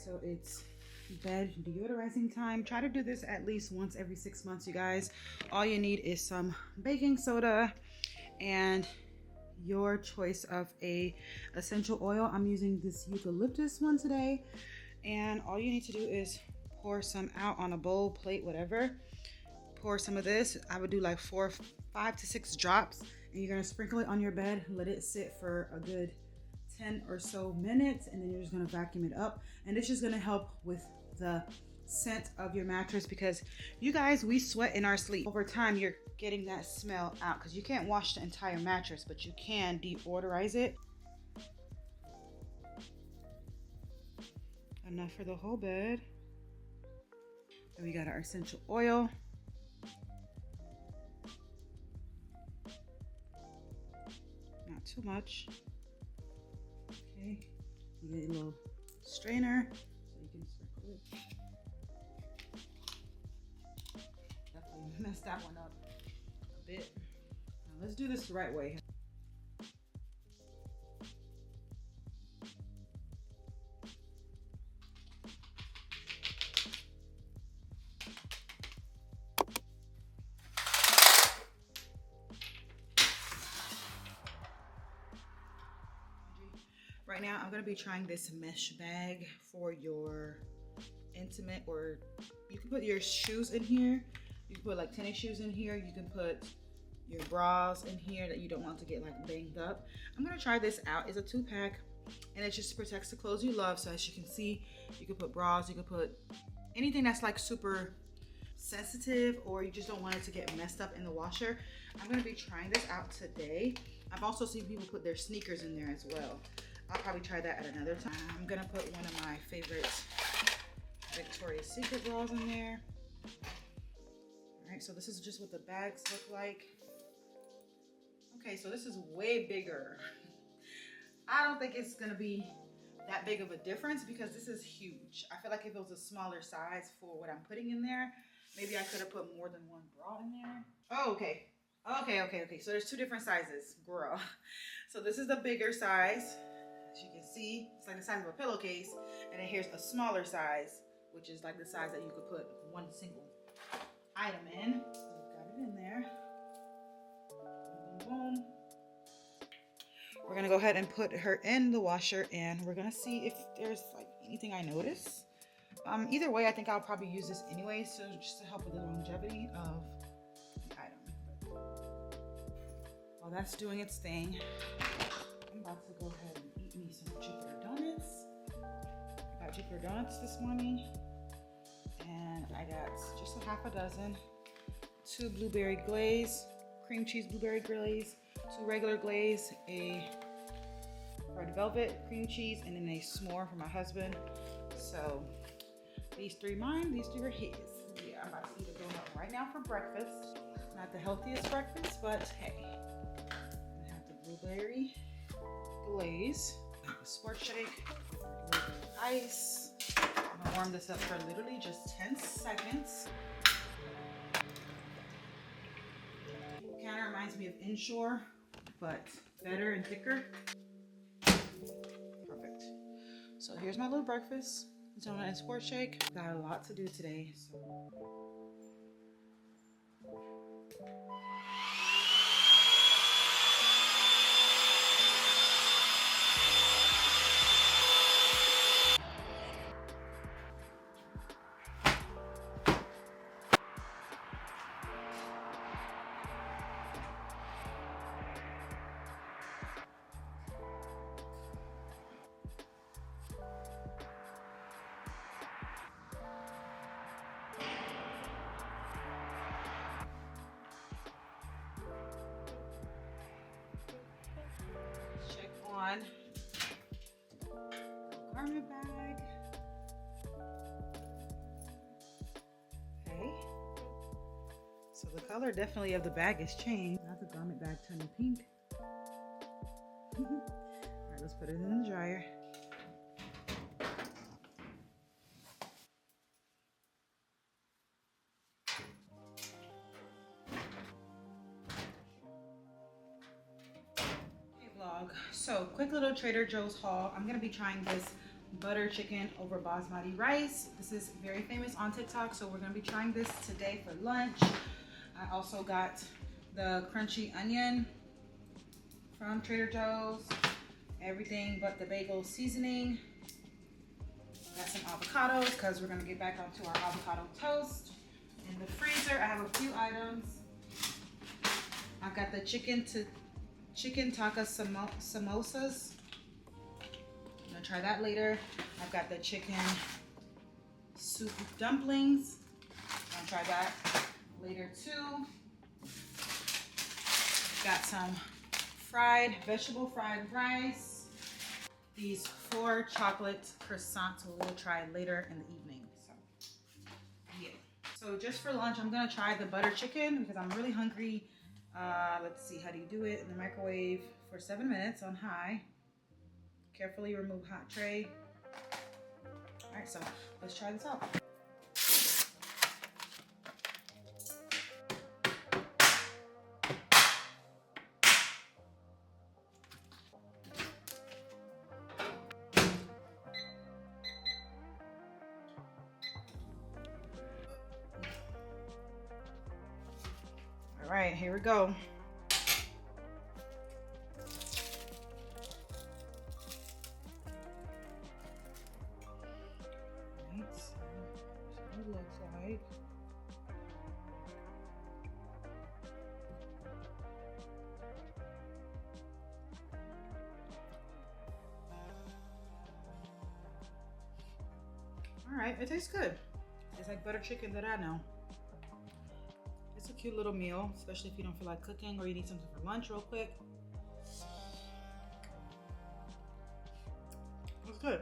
so it's bed deodorizing time. Try to do this at least once every 6 months, you guys. All you need is some baking soda and your choice of a essential oil. I'm using this eucalyptus one today, and all you need to do is pour some out on a bowl, plate, whatever. Pour some of this. I would do like 5 to 6 drops, and you're gonna sprinkle it on your bed, let it sit for a good 10 or so minutes, and then you're just gonna vacuum it up. And it's just gonna help with the scent of your mattress, because you guys, we sweat in our sleep. Over time, you're getting that smell out, because you can't wash the entire mattress, but you can deodorize it. Enough for the whole bed. Then we got our essential oil. Not too much. Okay, you get a little strainer so you can sprinkle it. Definitely messed that one up a bit. Now let's do this the right way. Right now, I'm gonna be trying this mesh bag for your intimate, or you can put your shoes in here. You can put like tennis shoes in here. You can put your bras in here that you don't want to get like banged up. I'm gonna try this out. It's a 2-pack, and it just protects the clothes you love. So as you can see, you can put bras, you can put anything that's like super sensitive, or you just don't want it to get messed up in the washer. I'm gonna be trying this out today. I've also seen people put their sneakers in there as well. I'll probably try that at another time. I'm gonna put one of my favorite Victoria's Secret bras in there. All right, so this is just what the bags look like. Okay, so this is way bigger. I don't think it's gonna be that big of a difference, because this is huge. I feel like if it was a smaller size for what I'm putting in there, maybe I could have put more than one bra in there. Oh, okay. Okay. So there's 2 different sizes, girl. So this is the bigger size. As you can see, it's like the size of a pillowcase. And then here's a smaller size, which is like the size that you could put one single item in. So we've got it in there. Boom, boom, boom. We're gonna go ahead and put her in the washer, and we're gonna see if there's like anything I notice. Either way, I think I'll probably use this anyway, so just to help with the longevity of the item. While that's doing its thing, I'm about to go ahead and eat me some Jupiter donuts. I got Jupiter donuts this morning, and I got just a half a dozen. 2 blueberry glaze, cream cheese blueberry glaze, 2 regular glaze, a red velvet cream cheese, and then a s'more for my husband. So these 3 mine, these 2 are his. Yeah, I'm about to eat a donut right now for breakfast. Not the healthiest breakfast, but hey. I have the blueberry glaze, a sport shake, a little bit of ice. I'm gonna warm this up for literally just 10 seconds. Kind of reminds me of Inshore, but better and thicker. Perfect. So here's my little breakfast. Donut and sport shake. Got a lot to do today, so. Garment bag. Okay. So the color definitely of the bag has changed. Now the garment bag turning pink. All right, let's put it in the dryer. So quick little Trader Joe's haul. I'm gonna be trying this butter chicken over basmati rice. This is very famous on TikTok, so we're gonna be trying this today for lunch. I also got the crunchy onion from Trader Joe's. Everything but the bagel seasoning. Got some avocados because we're gonna get back onto our avocado toast. In the freezer, I have a few items. I've got the chicken tikka samosas. I'm gonna try that later. I've got the chicken soup dumplings. I'm gonna try that later too. Got some vegetable fried rice. These 4 chocolate croissants we'll try later in the evening. So yeah. So just for lunch, I'm gonna try the butter chicken because I'm really hungry. Let's see, how do you do it? In the microwave for 7 minutes on high. Carefully remove hot tray. All right, so let's try this out. All right, here we go. It looks like. All right, it tastes good. It's like butter chicken that I know. It's a cute little meal, especially if you don't feel like cooking or you need something for lunch real quick. It's good.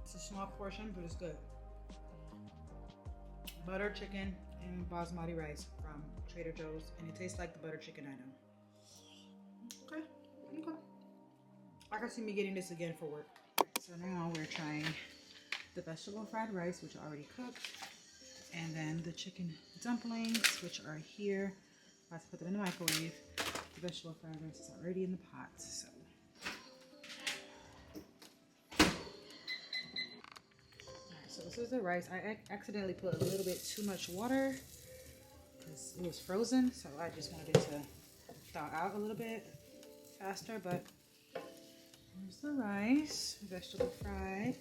It's a small portion, but it's good. Butter chicken and basmati rice from Trader Joe's, and it tastes like the butter chicken I know. Okay, okay. I can see me getting this again for work. So now we're trying the vegetable fried rice, which are already cooked, and then the chicken dumplings, which are here. I'm about to put them in the microwave. The vegetable fried rice is already in the pot, so. So this is the rice. I accidentally put a little bit too much water because it was frozen, so I just wanted it to thaw out a little bit faster. But here's the rice, vegetable fried.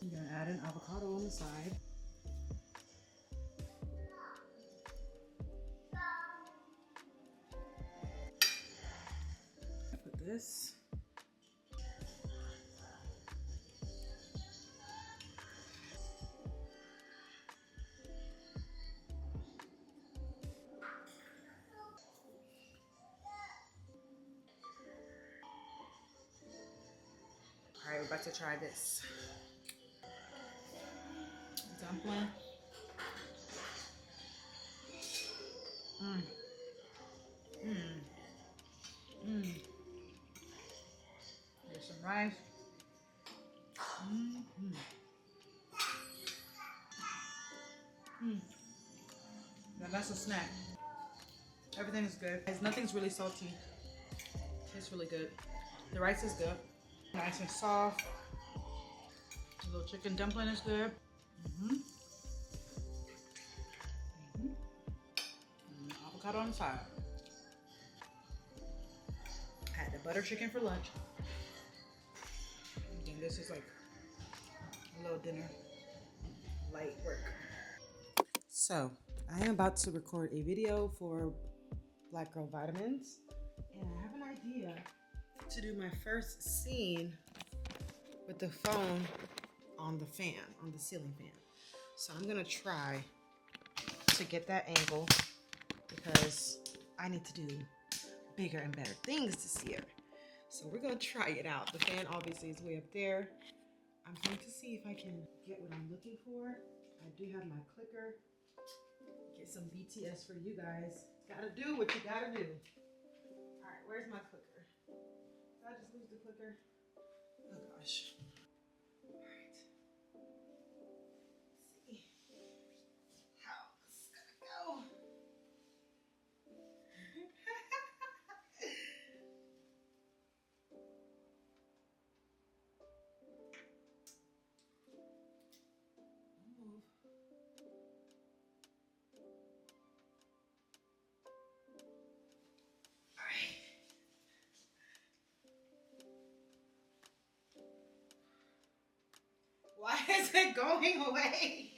I'm gonna add an avocado on the side. This. All right, we're about to try this dumpling. Here's some rice. Now that's a snack. Everything is good. Nothing's really salty. Tastes really good. The rice is good. Nice and soft. The little chicken dumpling is good. And avocado on the side. Had the butter chicken for lunch. And this is like a little dinner. Light work. So, I am about to record a video for Black Girl Vitamins, and I have an idea to do my first scene with the phone on the fan, on the ceiling fan. So I'm gonna try to get that angle because I need to do bigger and better things this year. So we're gonna try it out. The fan obviously is way up there. I'm going to see if I can get what I'm looking for. I do have my clicker. Get some BTS for you guys. Gotta do what you gotta do. All right, where's my clicker? Did I just lose the clicker? Oh gosh. All right. Let's see. it going away?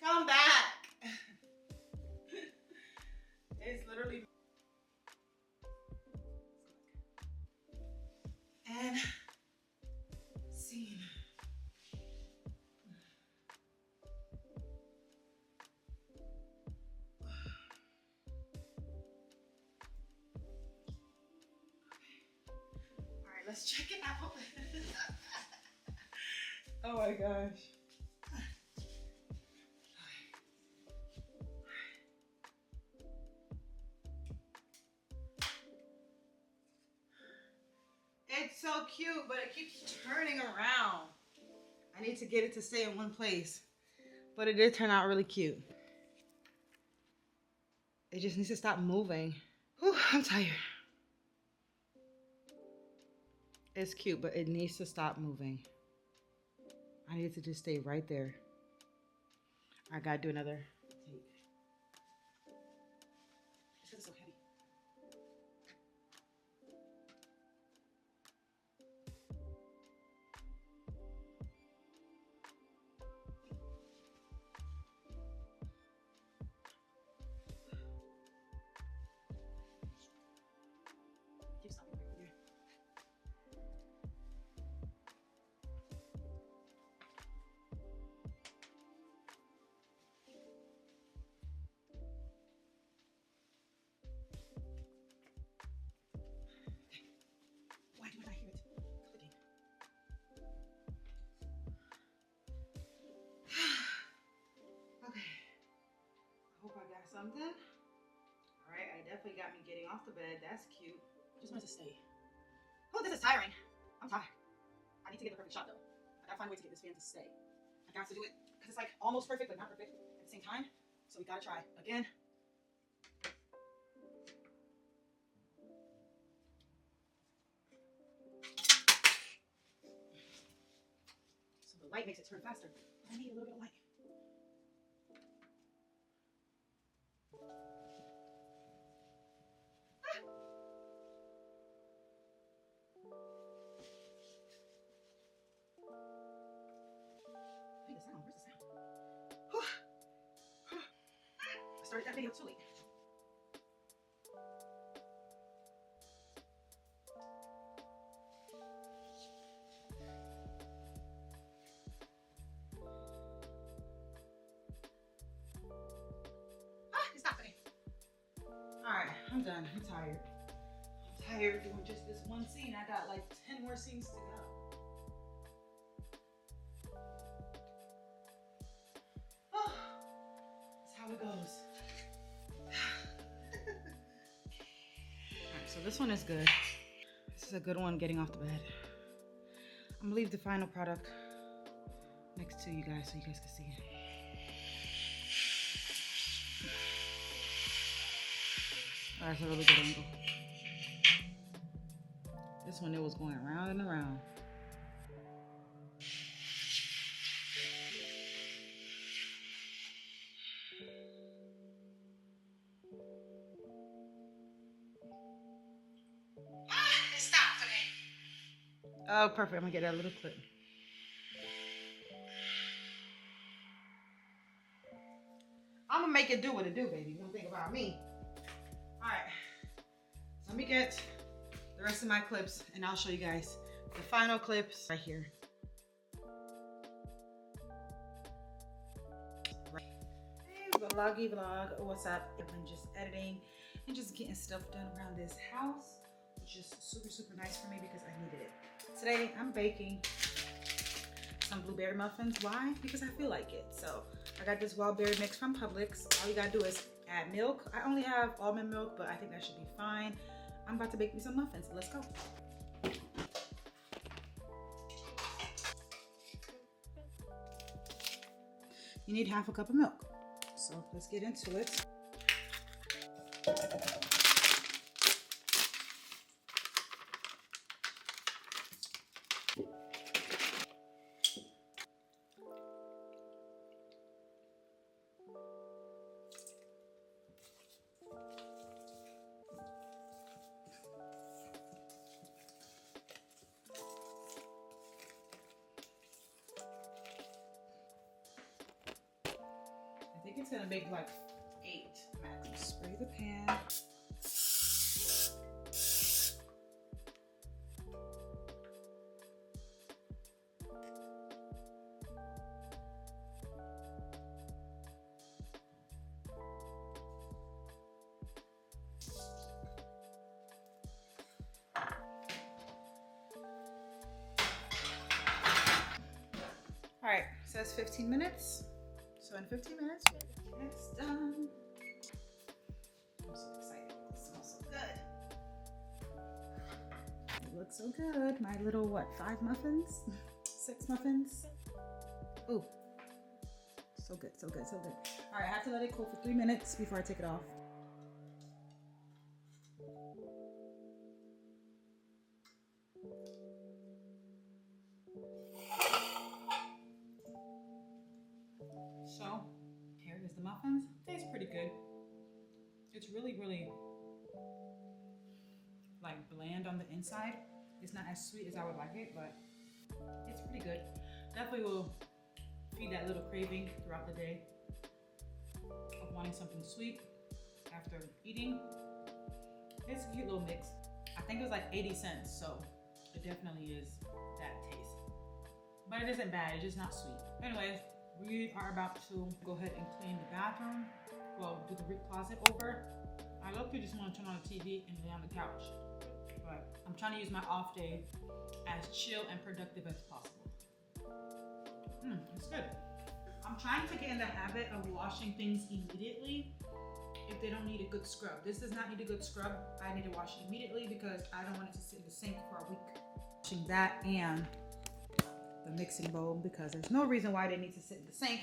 Come back. It's literally. And scene. Alright, let's check it out. Oh my gosh. It's so cute, but it keeps turning around. I need to get it to stay in one place. But it did turn out really cute. It just needs to stop moving. Whew, I'm tired. It's cute, but it needs to stop moving. I need it to just stay right there. I gotta do another take. This is so heavy. Keep stopping right here. Why do I not hear it clicking? Okay. I hope I got something. Alright, I definitely got me getting off the bed. That's cute. I just wanted to stay. Oh, this is tiring. I'm tired. I need to get the perfect shot though. I gotta find a way to get this fan to stay. I got to do it because it's like almost perfect, but not perfect at the same time. So we gotta try again. So the light makes it turn faster. But I need a little bit of light. I need the sound. Where's the sound? Whew. I started that video too late. It stopped today. Alright, I'm done. I'm tired. I'm tired doing just this one scene. I got like 10 more scenes to go. Oh, that's how it goes. Alright, so this one is good. This is a good one getting off the bed. I'm gonna leave the final product next to you guys so you guys can see it. Oh, that's a really good angle. This one, it was going around and around. It stopped today. Oh, perfect. I'm gonna get that little clip. I'm gonna make it do what it do, baby. You don't think about me. All right. So let me get the rest of my clips and I'll show you guys the final clips right here. Hey, vloggy vlog. What's up? I've been just editing and just getting stuff done around this house, which is super, super nice for me because I needed it. Today, I'm baking some blueberry muffins. Why? Because I feel like it. So I got this wild berry mix from Publix. All you gotta do is add milk. I only have almond milk, but I think that should be fine. I'm about to bake me some muffins. Let's go. You need half a cup of milk. So let's get into it. think it's gonna make like 8 max. Spray the pan. All right, says 15 minutes. So in 15 minutes, it's done. I'm so excited. It smells so good. It looks so good. My little, what, 5 muffins? 6 muffins? Ooh, so good, so good, so good. All right, I have to let it cool for 3 minutes before I take it off. So here is the muffins. Tastes pretty good. It's really, really like bland on the inside. It's not as sweet as I would like it, but it's pretty good. Definitely will feed that little craving throughout the day of wanting something sweet after eating. It's a cute little mix. I think it was like 80 cents, so it definitely is that taste. But it isn't bad, it's just not sweet. Anyways, we are about to go ahead and clean the bathroom. Well, do the closet over. I literally just want to turn on the TV and lay on the couch. But I'm trying to use my off day as chill and productive as possible. It's good. I'm trying to get in the habit of washing things immediately if they don't need a good scrub. This does not need a good scrub. I need to wash it immediately because I don't want it to sit in the sink for a week. Washing that and the mixing bowl because there's no reason why they need to sit in the sink.